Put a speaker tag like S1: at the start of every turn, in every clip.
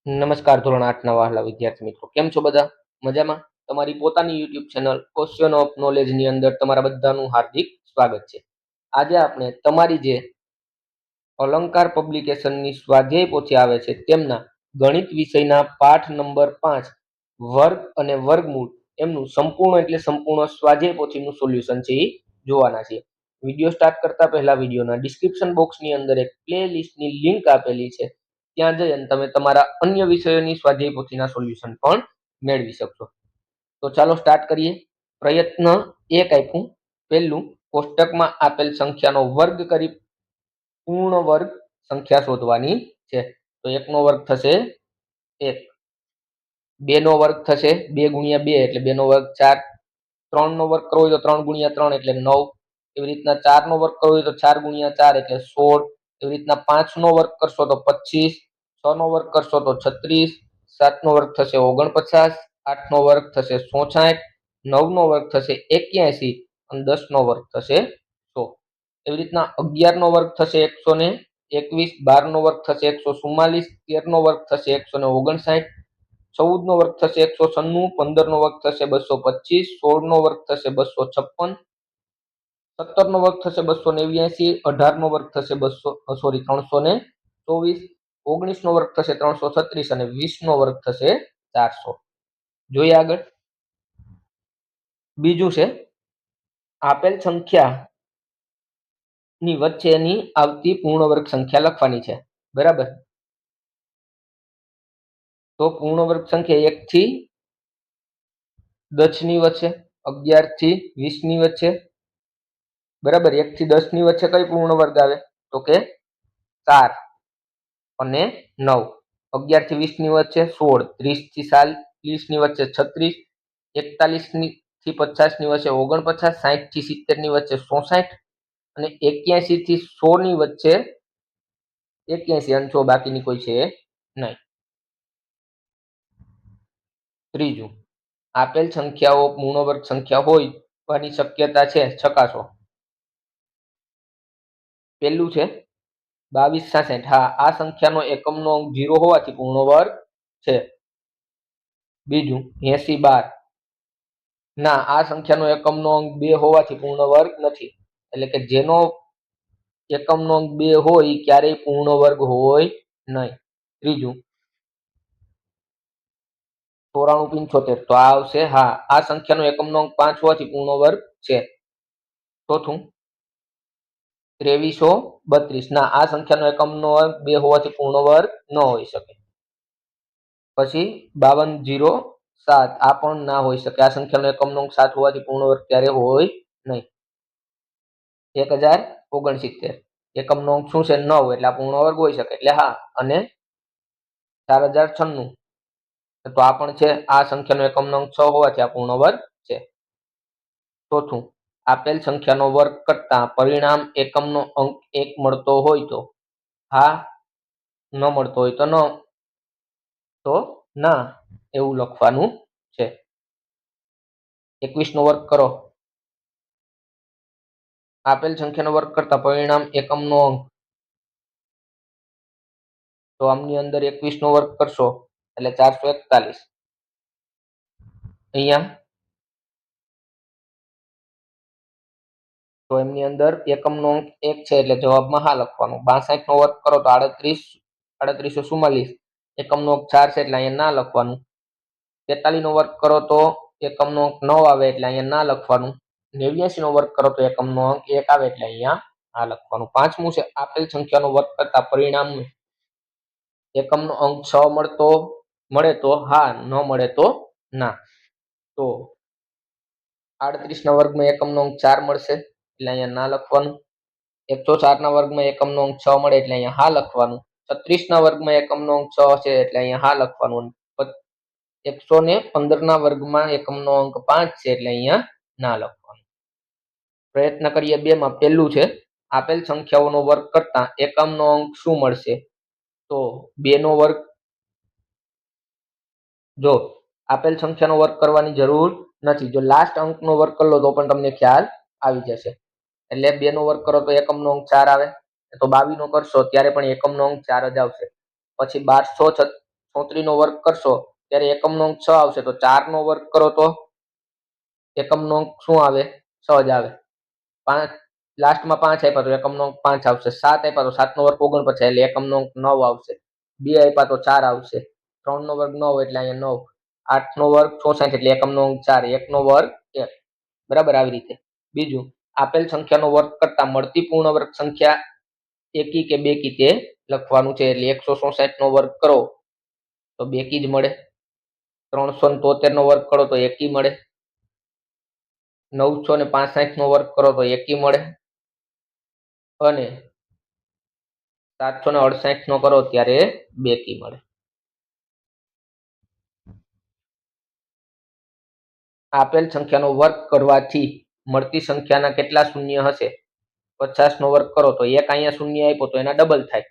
S1: નમસ્કાર ધોરણ 8 ના વહાલા વિદ્યાર્થી મિત્રો, કેમ છો બધા? મજામાં? તમારી પોતાની YouTube channel question of knowledge ની અંદર તમારા બધાનું હાર્દિક સ્વાગત છે. આજે આપણે તમારી જે અલંકાર પબ્લિકેશનની સ્વાધ્યાય પોથી આવે છે તેમના ગણિત વિષયના પાઠ નંબર 5 વર્ગ અને વર્ગમૂળ એમનું સંપૂર્ણ સ્વાધ્યાય પોથીનું સોલ્યુશન છે એ જોવાના છે. વિડીયો સ્ટાર્ટ કરતા પહેલા વિડીયોના ડિસ્ક્રિપ્શન બોક્સની અંદર એક પ્લે લિસ્ટની લિંક આપેલી છે, ત્યાં જઈ અને તમે તમારા અન્ય વિષયોની સ્વાધ્યાય પોથીના સોલ્યુશન પણ મેળવી શકશો. તો ચાલો સ્ટાર્ટ કરીએ. પ્રયત્ન 1 આપ્યું. પહેલું, કોષ્ટકમાં આપેલ સંખ્યાનો વર્ગ કરી પૂર્ણ વર્ગ સંખ્યા શોધવાની છે. તો 1 નો વર્ગ થશે 1, 2 નો વર્ગ થશે 2 ગુણ્યા 2 એટલે 2 નો વર્ગ 4, 3 નો વર્ગ કરવો હોય તો 3 ગુણ્યા 3 એટલે 9, એવી રીતના 4 નો વર્ગ કરવો હોય તો 4 ગુણ્યા 4 એટલે 16, એવી રીતના 5 નો વર્ગ કરશો તો 25, 6 નો વર્ગ કરશો તો 36, 7 નો વર્ગ થશે 49, 8 નો વર્ગ થશે 64, 9 નો વર્ગ થશે 81 અને 10 નો વર્ગ થશે 100. એવી રીતના 11 નો વર્ગ થશે 121, 12 નો વર્ગ થશે 144, 13 નો વર્ગ થશે 159, 14 નો વર્ગ થશે 196, 15 નો વર્ગ થશે 225, 16 નો વર્ગ થશે 256, 17 નો વર્ગ થશે 289, 18 નો વર્ગ થશે 324, 19 નો વર્ગ થશે 336 અને 20 નો વર્ગ થશે 400. જોઈએ આગળ. બીજું છે, આપેલ સંખ્યા ની વચ્ચેની આવતી પૂર્ણ વર્ગ સંખ્યા લખવાની છે, બરાબર? તો પૂર્ણ વર્ગ સંખ્યા 1 થી 10 ની વચ્ચે, 11 થી 20 ની વચ્ચે, બરાબર? 1 થી 10 ની વચ્ચે કઈ પૂર્ણ વર્ગ આવે? તો કે 4 અને 9. 11 થી 20 ની વચ્ચે 16, 30 થી 40 ની વચ્ચે 36, 41 થી 50 ની વચ્ચે 49, 60 થી 70 ની વચ્ચે 64 અને 81 થી 100 ની વચ્ચે 81 અને 100, બાકીની કોઈ છે નહીં. ત્રીજું, આપેલ સંખ્યાઓ પૂર્ણ વર્ગ સંખ્યા હોવાની શક્યતા છે, ચકાસો. પહેલું છે 2266. હા, આ સંખ્યાનો એકમનો અંક 0 હોવાથી પૂર્ણ વર્ગ છે. બીજું 8012. ના, આ સંખ્યાનો એકમનો અંક 2 હોવાથી પૂર્ણ વર્ગ નથી. એટલે કે જેનો એકમનો અંક 2 હોય એ ક્યારેય પૂર્ણ વર્ગ હોય નહીં. ત્રીજું 9475. તો આ આવશે. હા, આ સંખ્યાનો એકમનો અંક 5 હોવાથી પૂર્ણ વર્ગ છે. ચોથું 2332. ના, આ સંખ્યાનો એકમનો અંક 2 હોવાથી પૂર્ણ વર્ગ ન હોઈ શકે. પછી 5207. આ પણ ના હોઈ શકે. આ સંખ્યાનો એકમનો અંક 7 હોવાથી પૂર્ણ વર્ગ ક્યારે હોય નહીં. 1069. એકમનો અંક શું છે? 9, એટલે આ પૂર્ણ વર્ગ હોઈ શકે, એટલે હા. અને 4096. તો આ પણ છે. આ સંખ્યાનો એકમનો અંક 6 હોવાથી આ પૂર્ણ વર્ગ છે. ચોથું, આપેલ સંખ્યાનો વર્ગ કરતા પરિણામ એકમનો અંક 1 મળતો હોય તો હા, ન મળતો હોય તો ના, એવું લખવાનું છે. 21 નો વર્ગ કરો. આપેલ સંખ્યાનો વર્ગ કરતા પરિણામ એકમનો અંક, તો આમની અંદર 21 નો વર્ગ કરશો એટલે 441. અહીંયા તો એમની અંદર એકમનો અંક 1 છે એટલે જવાબમાં હા લખવાનું. 62 નો વર્ગ કરો તો 3844. એકમનો અંક 4 છે એટલે અહીંયા ના લખવાનું. 43 નો વર્ગ કરો તો એકમનો અંક 9 આવે એટલે અહીંયા ના લખવાનું. 89 નો વર્ગ કરો તો એકમનો અંક 1 આવે એટલે અહીંયા આ લખવાનું. પાંચમું છે, આપેલ સંખ્યાનો વર્ગ કરતા પરિણામ એકમનો અંક 6 મળે તો હા, ન મળે તો ના. તો 38 ના વર્ગમાં એકમનો અંક 4 મળશે એટલે અહીંયા ના લખવાનું. 104 ના વર્ગમાં એકમનો અંક 6 મળે એટલે અહીંયા હા લખવાનું. 36 ના વર્ગમાં એકમનો અંક 6 છે એટલે અહીંયા હા લખવાનું. 115 ના વર્ગમાં એકમનો અંક 5 છે એટલે અહીંયા ના લખવાનું. પ્રયત્ન કરીએ 2 માં. પહેલું છે, આપેલ સંખ્યાઓનો વર્ગ કરતા એકમનો અંક શું મળશે? તો 2 નો વર્ગ. જો આપેલ સંખ્યાનો વર્ગ કરવાની જરૂર નથી. જો લાસ્ટ અંકનો વર્ગ કરી લો તો પણ તમને ખ્યાલ આવી જશે. એટલે 2 નો વર્ગ કરો તો એકમનો અંક 4 આવે. તો 22 નો કરશો ત્યારે પણ એકમનો અંક 4 જ આવશે. પછી 34 નો વર્ગ કરશો ત્યારે એકમનો અંક 6 આવશે, તો 4 નો વર્ગ કરો તો એકમનો અંક શું આવે? 6 જ આવે. 5 લાસ્ટમાં 5 આપ્યા તો એકમનો અંક 5 આવશે. 7 આપ્યા તો 7 નો વર્ગ 49 એટલે એકમનો અંક 9 આવશે. 2 આપ્યા તો 4 આવશે. 3 નો વર્ગ 9 એટલે અહીંયા 9. 8 નો વર્ગ 64 એટલે એકમનો અંક 4. 1 નો વર્ગ 1. બરાબર, આવી રીતે. બીજું, આપેલ સંખ્યાનો વર્ગ કરતા મળતી પૂર્ણ વર્ગ સંખ્યા એકી કે બેકી તે લખવાનું છે. એટલે 164 નો વર્ગ કરો તો બેકી જ મળે. 373 નો વર્ગ કરો તો એકી મળે. 965 નો વર્ગ કરો તો એકી મળે. અને 768 નો કરો ત્યારે બેકી મળે. આપેલ સંખ્યાનો વર્ગ કરવાથી મળતી સંખ્યાના કેટલા શૂન્ય હશે? 50 નો વર્ગ કરો તો એક અહીંયા શૂન્ય આપ્યો તો એના ડબલ થાય.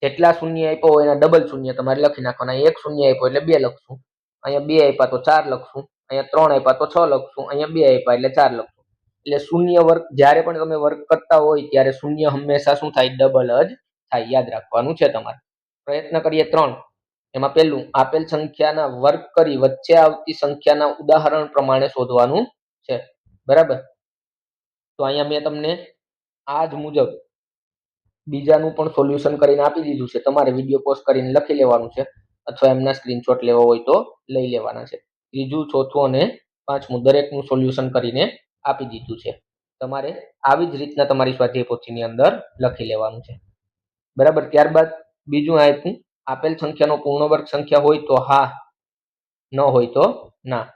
S1: જેટલા શૂન્ય આપ્યો હોય એના ડબલ શૂન્ય તમારે લખી નાખવાના. એક શૂન્ય આપ્યો એટલે 2 લખશું. અહીંયા 2 આપ્યા તો 4 લખશું. અહીંયા 3 આપ્યા તો 6 લખશું. અહીંયા 2 આપ્યા એટલે 4 લખશું. એટલે શૂન્ય વર્ગ જ્યારે પણ તમે વર્ગ કરતા હોય ત્યારે શૂન્ય હંમેશા શું થાય? ડબલ જ થાય. યાદ રાખવાનું છે તમારે. પ્રયત્ન કરીએ 3. એમાં પહેલું, આપેલ સંખ્યાના વર્ગ કરી વચ્ચે આવતી સંખ્યાના ઉદાહરણ પ્રમાણે શોધવાનું છે. બરાબર, તો અહીંયા મેં તમને આ જ મુજબ બીજાનું પણ સોલ્યુશન કરીને આપી દીધું છે. તમારે વિડીયો પોઝ કરીને લખી લેવાનું છે, અથવા એમના સ્ક્રીનશોટ લેવો હોય તો લઈ લેવાના છે. ત્રીજું, ચોથું અને પાંચમું દરેકનું સોલ્યુશન કરીને આપી દીધું છે. તમારે આવી જ રીતના તમારી સ્વાધ્યાય પોથીની અંદર લખી લેવાનું છે. બરાબર, ત્યારબાદ બીજું આપ્યું, આપેલ સંખ્યાનો પૂર્ણ વર્ગ સંખ્યા હોય તો હા, ન હોય તો ના.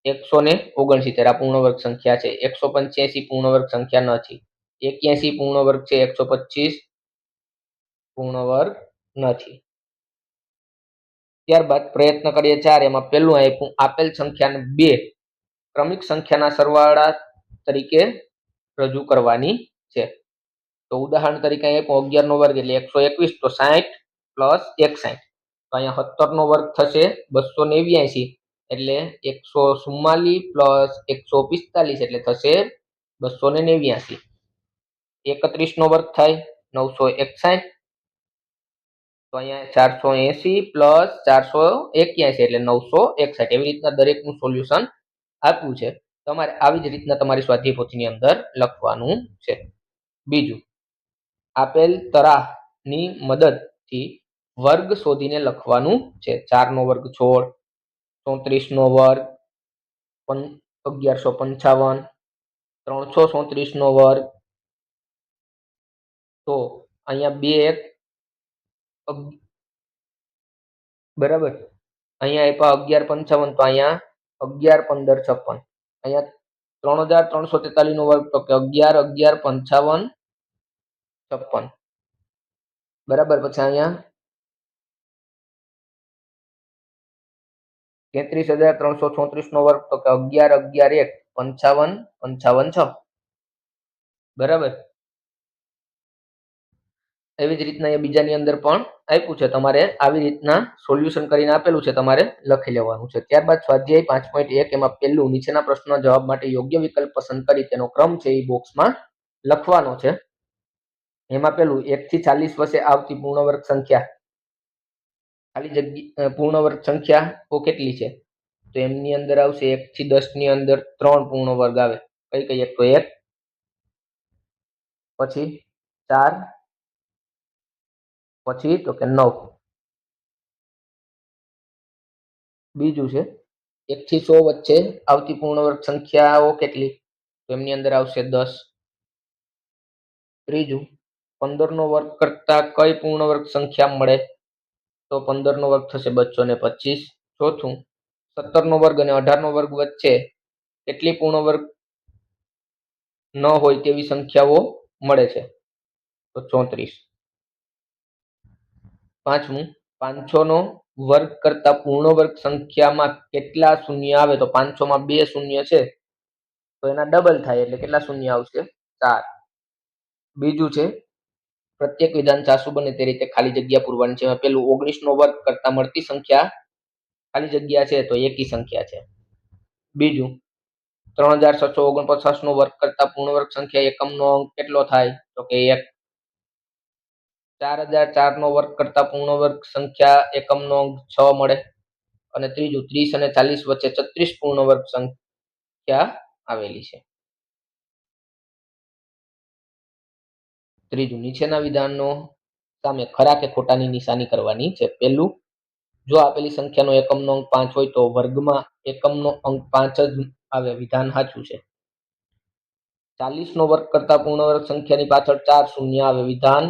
S1: 169 આ પૂર્ણ વર્ગ સંખ્યા છે. 185 પૂર્ણ વર્ગ સંખ્યા નથી. 81 પૂર્ણ વર્ગ છે. 125 પૂર્ણ વર્ગ નથી. ત્યારબાદ પ્રયત્ન કરીએ 4. એમાં પહેલું આપ્યું, આપેલ સંખ્યાને 2 ક્રમિક સંખ્યાના સરવાળા તરીકે રજૂ કરવાની છે. તો ઉદાહરણ તરીકે આપ્યું 11 નો વર્ગ એટલે 121, તો 60 પ્લસ 61. તો અહીંયા 17 નો વર્ગ થશે 289 એટલે 144 પ્લસ 145 એટલે થશે 289. 31 નો વર્ગ થાય 961. તો અહીંયા 480 પ્લસ 481 એટલે 961. એવી રીતના દરેકનું સોલ્યુશન આપ્યું છે. તમારે આવી જ રીતના તમારી સ્વાધ્યાય પોથીની અંદર લખવાનું છે. બીજું, આપેલ તરાહની મદદથી વર્ગ શોધીને લખવાનું છે. 4 નો વર્ગ 16, 34 નો વર્ગ 1155, 337 નો વર્ગ. તો અહીંયા 2 બરાબર, અહીંયા આપ્યા 1155, તો અહીંયા 11 15 56. અહીંયા 3343 નો વર્ગ તો કે 11 11 55 56. બરાબર, પછી અહીંયા 33,334 નો વર્ગ તો કે 11 11 1 55 55 6. બરાબર, એવી જ રીતના એ બીજાની અંદર પણ આપ્યું છે. તમારે આવી રીતના સોલ્યુશન કરીને આપેલું છે, તમારે લખી લેવાનું છે. ત્યારબાદ સ્વાધ્યાય 5.1 એમાં પહેલું, નીચેના પ્રશ્નના જવાબ માટે યોગ્ય વિકલ્પ પસંદ કરી તેનો ક્રમ છે એ બોક્સમાં લખવાનો છે. એમાં પહેલું, 1 થી 40 વચ્ચે આવતી પૂર્ણ વર્ગ સંખ્યા ખાલી જગ્યા પૂર્ણ વર્ગ સંખ્યા તો કેટલી છે? તો એમની અંદર આવશે 1 થી 10 ની અંદર 3 પૂર્ણ વર્ગ આવે. કઈ કઈ? એક તો 1, પછી 4, પછી તો કે 9. બીજું છે 1 થી 100 વચ્ચે આવતી પૂર્ણ વર્ગ સંખ્યાઓ કેટલી? તો એમની અંદર આવશે 10. ત્રીજું, 15 નો વર્ગ કરતા કઈ પૂર્ણ વર્ગ સંખ્યા મળે? તો 15 નો વર્ગ થશે 225. ચોથું, 17 નો વર્ગ અને 18 નો વર્ગ વચ્ચે કેટલી પૂર્ણ વર્ગ ન હોય તેવી સંખ્યાઓ મળે છે? તો 34. પાંચમું, 500 નો વર્ગ કરતા પૂર્ણ વર્ગ સંખ્યામાં કેટલા શૂન્ય આવે? તો 500 માં 2 શૂન્ય છે, તો એના ડબલ થાય એટલે કેટલા શૂન્ય આવશે? 4. બીજું છે, પ્રત્યેક વિધાન સાચું બને તે રીતે ખાલી જગ્યા પૂરવાની છે. પેલું 19 નો વર્ગ કરતા મળતી સંખ્યા ખાલી જગ્યા છે તો એકી સંખ્યા છે. બીજું, 3749 નો વર્ગ કરતા પૂર્ણ વર્ગ સંખ્યા એકમનો અંક કેટલો થાય? તો કે 1. 4004 નો વર્ગ કરતા પૂર્ણ વર્ગ સંખ્યા એકમનો અંક 6 મળે. અને ત્રીજું 30 અને 40 વચ્ચે 36 પૂર્ણ વર્ગ સંખ્યા આવેલી છે. ત્રીજું, નીચેના વિધાનનો સામે ખરા કે ખોટાની નિશાની કરવાની છે. પહેલું, જો આપેલી સંખ્યાનો એકમનો અંક 5 હોય તો વર્ગમાં એકમનો અંક 5 જ આવે. વિધાન સાચું છે. 40 નો વર્ગ કરતા પૂર્ણ વર્ગ સંખ્યાની પાછળ 4 શૂન્ય આવે. વિધાન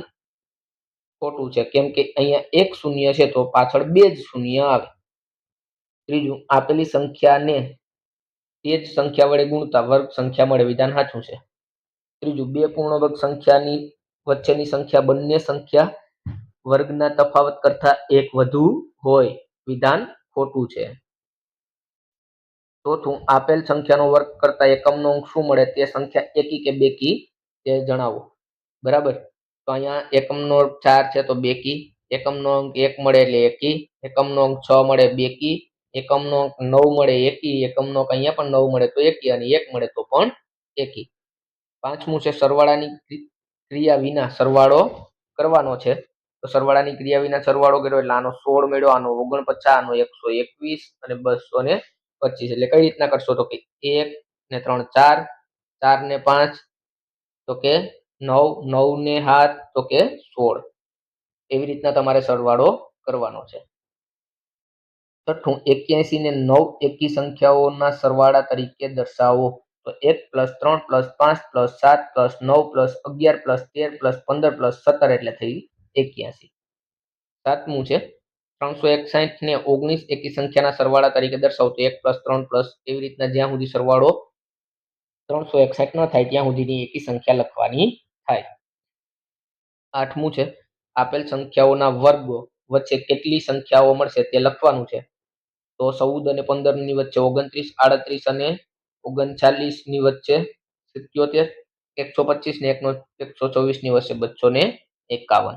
S1: ખોટું છે, કેમ કે અહીંયા એક શૂન્ય છે તો પાછળ 2 જ શૂન્ય આવે. ત્રીજું, આપેલી સંખ્યાને તે જ સંખ્યા વડે ગુણતા વર્ગ સંખ્યા મળે. વિધાન સાચું છે. ત્રીજું, બે પૂર્ણ વર્ગ સંખ્યાની વચ્ચેની સંખ્યા બંને સંખ્યા વર્ગના તફાવત કરતા એક વધુ હોય. વિધાન ખોટું છે. ચોથું, આપેલ સંખ્યાનો વર્ગ કરતા એકમનો અંક શું મળે? તે સંખ્યા એકી કે બેકી તે જણાવો. બરાબર, તો અહીંયા એકમનો અંક 4 છે તો બેકી, એકમનો અંક 1 મળે એટલે એકી, એકમનો અંક 6 મળે બેકી, એકમનો અંક 9 મળે એકી, એકમનો અંક અહીંયા પણ 9 મળે તો એકી, અને 1 મળે તો પણ એકી. પાંચમું છે સરવાળાની ક્રિયા વિના સરવાળો કરવાનો છે. તો સરવાળાની ક્રિયા વિના સરવાળો કર્યો એટલે આનો 16 મેળવ્યો, આનો 49, આનો 121 અને 225. એટલે કઈ રીતના કરશો? તો કે 1 ને 3 4, 4 ને 5 તો કે 9, 9 ને 7 તો કે 16. એવી રીતના તમારે સરવાળો કરવાનો છે. છઠ્ઠું, 81 ને 9 એકી સંખ્યાઓના સરવાળા તરીકે દર્શાવો. તો 1 + 3 + 5 + 7 + 9 + 11 + 13 + 15 + 17 એટલે થઈ 81. સાતમું છે 361 ને 19 એકી સંખ્યાના સરવાળા તરીકે દર્શાવો. તો 1 + 3 + એવી રીતના જ્યાં સુધી સરવાળો 361 ન થાય ત્યાં સુધીની એકી સંખ્યા લખવાની થાય. આઠમું છે આપેલ સંખ્યાઓના વર્ગો વચ્ચે કેટલી સંખ્યાઓ મળશે તે લખવાનું છે. તો 14 અને 15 ની વચ્ચે 29, 38 અને 39 ની વચ્ચે 77, 125 ને 124 ની વચ્ચે 251.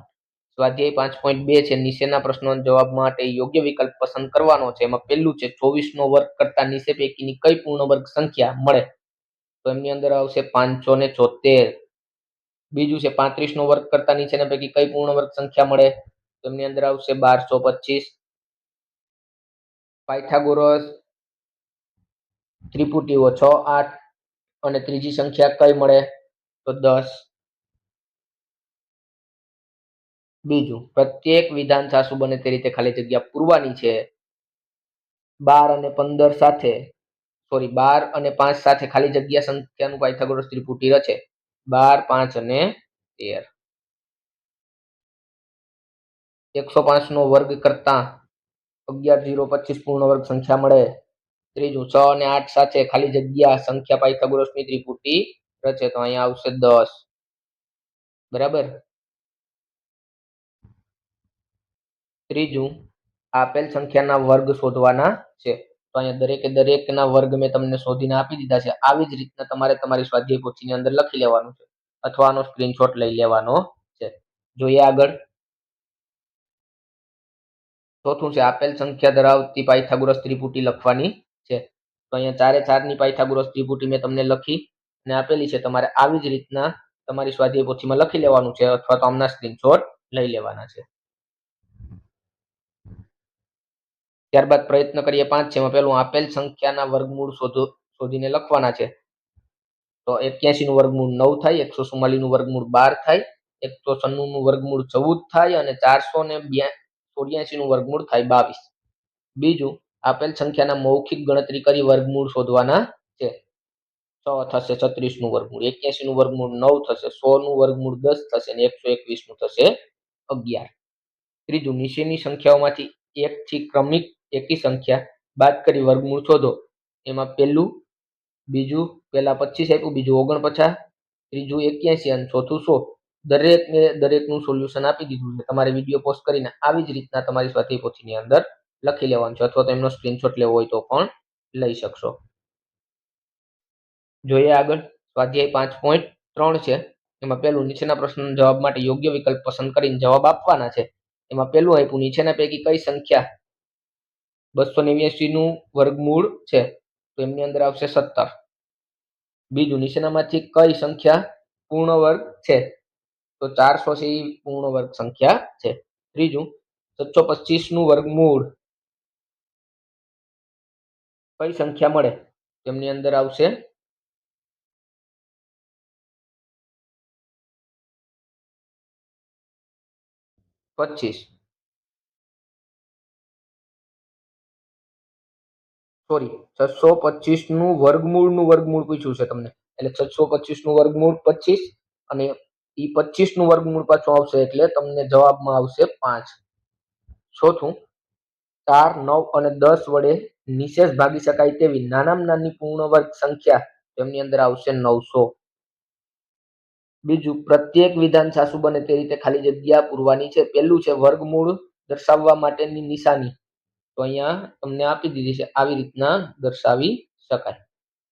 S1: સ્વાધ્યાય 5.2 છે નીચેના પ્રશ્નોના જવાબ માટે યોગ્ય વિકલ્પ પસંદ કરવાનો છે. એમાં પહેલું છે 24 નો વર્ગ કરતા નીચે પૈકીની કઈ પૂર્ણ વર્ગ સંખ્યા મળે? તો એમની અંદર આવશે 574. બીજું છે 35 નો વર્ગ કરતા નીચેના પૈકી કઈ પૂર્ણ વર્ગ સંખ્યા મળે? તો એમની અંદર આવશે 1225. પાયથાગોરસ ત્રિપુટીઓ 6, 8 અને ત્રીજી સંખ્યા કઈ મળે? તો 10. બીજું, પ્રત્યેક વિધાન સાચું બને તે રીતે ખાલી જગ્યા પૂરવાની છે. 12 અને 15 સાથે 12 અને 5 સાથે ખાલી જગ્યા સંખ્યાનું પાયથાગોરસ ત્રિપુટી રચે. 12, 5 અને 13. 105 નો વર્ગ કરતા 11,025 પૂર્ણ વર્ગ સંખ્યા મળે. ત્રીજું, 6 અને 8 સાથે ખાલી જગ્યા સંખ્યા પાયથાગોરસની ત્રિપુટી રચે. તો અહીંયા આવશે 10. બરાબર. ત્રીજું, આપેલ સંખ્યાના વર્ગ શોધવાના છે. તો અહીંયા દરેકે દરેકના વર્ગ મેં તમને શોધીને આપી દીધા છે. આવી જ રીતના તમારે તમારી સ્વાધ્યાય પોથીની અંદર લખી લેવાનું છે અથવા આનો સ્ક્રીનશોટ લઈ લેવાનો છે. જોઈએ આગળ. ચોથું છે આપેલ સંખ્યા ધરાવતી પાયથાગોરસ ત્રિપુટી લખવાની છે. તો અહીંયા 4 4 ની પાયથાગોરસ ત્રિપુટી મેં તમને લખી અને આપેલી છે. તમારે આવી જ રીતના તમારી સ્વાધ્યાય પોથીમાં લખી લેવાનું છે અથવા તો આમના સ્ક્રીનશોટ લઈ લેવાના છે. ત્યારબાદ પ્રયત્ન કરીએ 5 છે. એમાં પહેલું, આપેલ સંખ્યાના વર્ગમૂળ શોધીને લખવાના છે. તો 81 નું વર્ગમૂળ 9 થાય, 144 નું વર્ગમૂળ 12 થાય, 196 નું વર્ગમૂળ 14 થાય અને 484 નું વર્ગમૂળ થાય 22. બીજું, આપેલ સંખ્યાના મૌખિક ગણતરી કરી વર્ગમૂળ શોધવાના છે. 6 થશે 36 નું વર્ગમૂળ, 81 નું વર્ગમૂળ 9 થશે, 100 નું વર્ગમૂળ 10 થશે અને 121 નું થશે 11. ત્રીજું, નીચેની સંખ્યાઓમાંથી એક થી ક્રમિક એકી સંખ્યા બાદ કરી વર્ગમૂળ શોધો. એમાં પહેલું, બીજું, પહેલા 25 આપ્યું, બીજું 49, ત્રીજું 81 અને ચોથું 100. દરેકનું સોલ્યુશન આપી દીધું છે. તમારે વિડીયો પોસ્ટ કરીને આવી જ રીતના તમારી સ્વાધ્યાય પોથીની અંદર લખી લેવાનું છે અથવા તો એમનો સ્ક્રીનશોટ લેવો હોય તો પણ લઈ શકશો. જોઈએ આગળ. સ્વાધ્યાય 5.3 છે. એમાં પહેલું, નીચેના પ્રશ્નના જવાબ માટે યોગ્ય વિકલ્પ પસંદ કરીને જવાબ આપવાના છે. એમાં પહેલું આપ્યું, નીચેના પૈકી કઈ સંખ્યા 289 નું વર્ગમૂળ છે? તો એમની અંદર આવશે 17. બીજું, નીચેનામાંથી કઈ સંખ્યા પૂર્ણ વર્ગ છે? તો 400 છે એ પૂર્ણ વર્ગ સંખ્યા છે. ત્રીજું 725 નું વર્ગમૂળ કઈ સંખ્યા મળે? તેમની અંદર આવશે 25, સોરી 625 નું વર્ગમૂળ પૂછ્યું છે તમને, એટલે 625 નું વર્ગમૂળ 25 અને ઈ 25 નું વર્ગમૂળ પાછું આવશે એટલે તમને જવાબમાં આવશે 5. ચોથું 4, 9 અને 10 વડે નિશેષ ભાગી શકાય તેવી નાનામાં નાની પૂર્ણ વર્ગ સંખ્યા તેમની અંદર આવશે 900. બીજું પ્રત્યેક વિધાન સાચું બને તે રીતે ખાલી જગ્યા પૂરવાની છે. પહેલું છે વર્ગમૂળ દર્શાવવા માટેની નિશાની, તો અહીંયા તમને આપી દીધી છે, આવી રીતના દર્શાવી શકાય.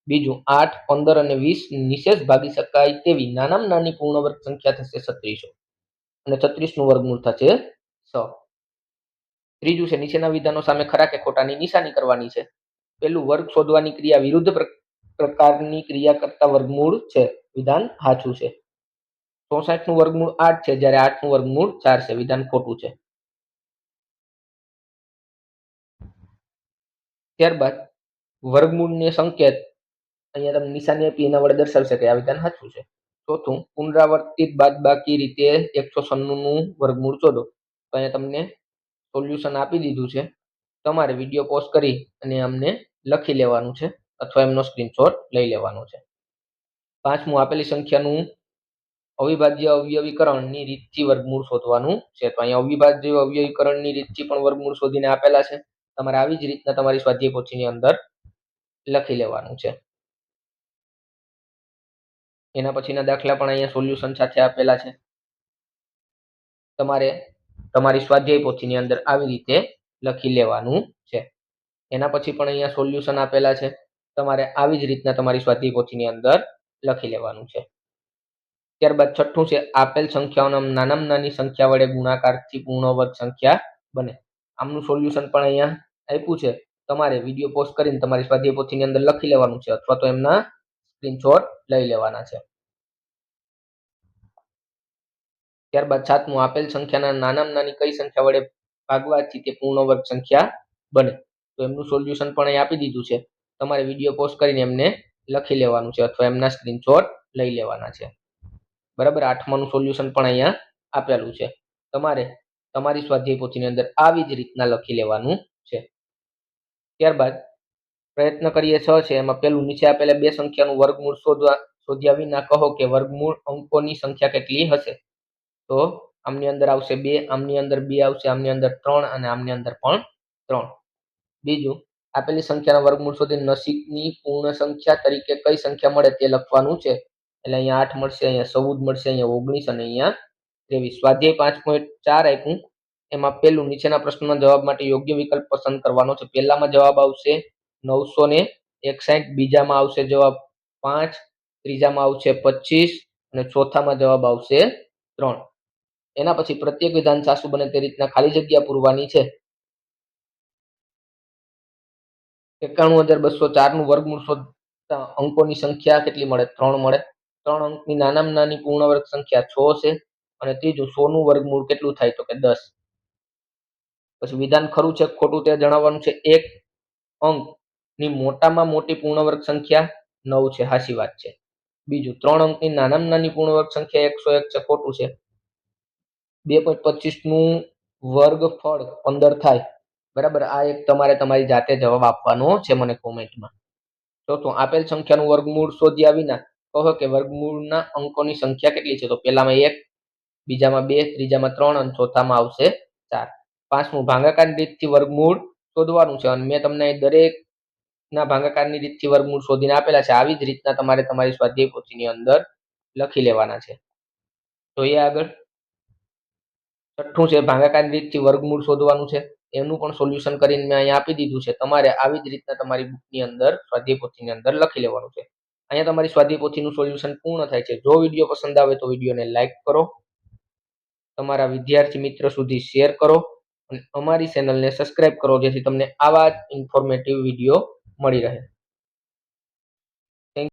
S1: બીજું 8, 15 અને 20 નિશેષ ભાગી શકાય તેવી નાનામાં નાની પૂર્ણ વર્ગ સંખ્યા થશે 3600 અને 36 નું વર્ગમૂળ થશે 6. ત્રીજું છે નીચેના વિધાનો સામે ખરા કે ખોટાની નિશાની કરવાની છે. પેલું વર્ગ શોધવાની ક્રિયા વિરુદ્ધ પ્રકારની ક્રિયા કરતા વર્ગમૂળ છે, વિધાન સાચું છે. 64 નું વર્ગમૂળ 8 છે, જ્યારે 8 નું વર્ગમૂળ 4 છે, વિધાન ખોટું છે. ત્યારબાદ વર્ગમૂળને સંકેત અહીંયા તમે નિશાની આપી એના વડે દર્શાવી શકાય, આ વિધાન સાચું છે. ચોથું પુનરાવર્તિત બાદબાકી રીતે 196 નું વર્ગમૂળ શોધો, તો અહીંયા તમને સોલ્યુશન આપી દીધું છે. તમારે વિડીયો પોઝ કરી અને અમને લખી લેવાનું છે અથવા એમનો સ્ક્રીનશોટ લઈ લેવાનો છે. પાંચમું આપેલી સંખ્યાનું અવિભાજ્ય અવયવીકરણની રીતથી વર્ગમૂળ શોધવાનું છે. તો અહીંયા અવિભાજ્ય અવયવીકરણની રીતથી પણ વર્ગમૂળ શોધીને આપેલા છે. તમારે આવી જ રીતના તમારી સ્વાધ્યાય પોથીની અંદર લખી લેવાનું છે. એના પછીના દાખલા પણ અહીંયા સોલ્યુશન સાથે આપેલા છે. તમારે તમારી સ્વાધ્યાય પોથીની અંદર આવી રીતે લખી લેવાનું છે. એના પછી પણ અહીંયા સોલ્યુશન આપેલા છે. તમારે આવી જ રીતના તમારી સ્વાધ્યાય પોથીની અંદર લખી લેવાનું છે. ત્યારબાદ છઠ્ઠું છે આપેલ સંખ્યાઓના નાનામાં નાની સંખ્યા વડે ગુણાકારથી પૂર્ણ વર્ગ સંખ્યા બને. આમનું સોલ્યુશન પણ અહીંયા આપ્યું છે. તમારે વિડીયો પોઝ કરીને તમારી સ્વાધ્યાય પોથીની અંદર લખી લેવાનું છે અથવા તો એમના સ્ક્રીનશોટ લઈ લેવાના છે. ત્યારબાદ સાતમું આપેલ સંખ્યાના નાનામાં નાની કઈ સંખ્યા વડે ભાગવાથી તે પૂર્ણ વર્ગ સંખ્યા બને. તો એમનું સોલ્યુશન પણ અહીં આપી દીધું છે. તમારે વિડીયો પોઝ કરીને એમને લખી લેવાનું છે અથવા એમના સ્ક્રીનશોટ લઈ લેવાના છે. બરાબર, આઠમાનું સોલ્યુશન પણ અહીંયા આપેલું છે. તમારે તમારી સ્વાધ્યાય પોથીની અંદર આવી જ રીતના લખી લેવાનું છે. ત્યારબાદ પ્રયત્ન કરીએ 6 છે, એમાં પેલું નીચે આપેલા બે સંખ્યાનું વર્ગમૂળ શોધ્યા વિના કહો કે વર્ગમૂળ અંકોની સંખ્યા કેટલી હશે. તો આમની અંદર આવશે 2, આમની અંદર 2 આવશે, આમની અંદર 3 અને આમની અંદર પણ 3. બીજું આપેલી સંખ્યાના વર્ગમૂળ શોધી નજીકની પૂર્ણ સંખ્યા તરીકે કઈ સંખ્યા મળે તે લખવાનું છે. એટલે અહીંયા 8 મળશે, અહીંયા 14 મળશે, અહીંયા 19 અને અહીંયા 23. સ્વાધ્યાય 5.4 આપ્યું, એમાં પેલું નીચેના પ્રશ્નના જવાબ માટે યોગ્ય વિકલ્પ પસંદ કરવાનો છે. પહેલામાં જવાબ આવશે 961, બીજામાં આવશે જવાબ 5, ત્રીજામાં આવશે 25 અને ચોથામાં જવાબ આવશે 3. એના પછી પ્રત્યેક વિધાન સાચું બને તે રીતના ખાલી જગ્યા પૂરવાની છે. 91,204 નું વર્ગમૂળ શોધતા અંકોની સંખ્યા કેટલી મળે? 3 મળે. 3 અંકની નાનામાં નાની પૂર્ણ વર્ગ સંખ્યા 6 છે અને ત્રીજું 100 નું વર્ગમૂળ કેટલું થાય? તો કે 10. પછી વિધાન ખરું છે ખોટું તે જણાવવાનું છે. 1 અંકની મોટામાં મોટી પૂર્ણ વર્ગ સંખ્યા 9 છે, સાચી વાત છે. બીજું 3 અંકની નાનામાં નાની પૂર્ણ વર્ગ સંખ્યા 101 છે, ખોટું છે. 2.25 નું વર્ગફળ 15 થાય. બરાબર, આ એક તમારે તમારી જાતે જવાબ આપવાનો છે મને કોમેન્ટમાં. ચોથું આપેલ સંખ્યાનું વર્ગમૂળ શોધ્યા વિના કહો કે વર્ગમૂળના અંકોની સંખ્યા કેટલી છે. તો પહેલામાં 1, બીજામાં 2, ત્રીજામાં 3 અને ચોથામાં આવશે 4. પાંચમું ભાગાકારની રીતથી વર્ગમૂળ શોધવાનું છે અને મેં તમને દરેકના ભાગાકારની રીતથી વર્ગમૂળ શોધીને આપેલા છે. આવી જ રીતના તમારે તમારી સ્વાધ્યાય પોથીની અંદર લખી લેવાના છે. જોઈએ આગળ. છઠ્ઠું છે ભાગાકારની રીતથી વર્ગમૂળ શોધવાનું છે. એનું પણ સોલ્યુશન કરીને મેં અહીંયા આપી દીધું છે. તમારે આવી જ રીતના તમારી બુકની અંદર સ્વાધ્યાય પોથીની અંદર લખી લેવાનું છે. અહીંયા તમારી સ્વાધ્યાય પોથીનું સોલ્યુશન પૂર્ણ થાય છે. જો વિડીયો પસંદ આવે તો વિડીયોને લાઈક કરો, તમારા વિદ્યાર્થી મિત્ર સુધી શેર કરો અને અમારી ચેનલને સબસ્ક્રાઇબ કરો, જેથી તમને આવા જ ઇન્ફોર્મેટિવ વિડીયો મળી રહે.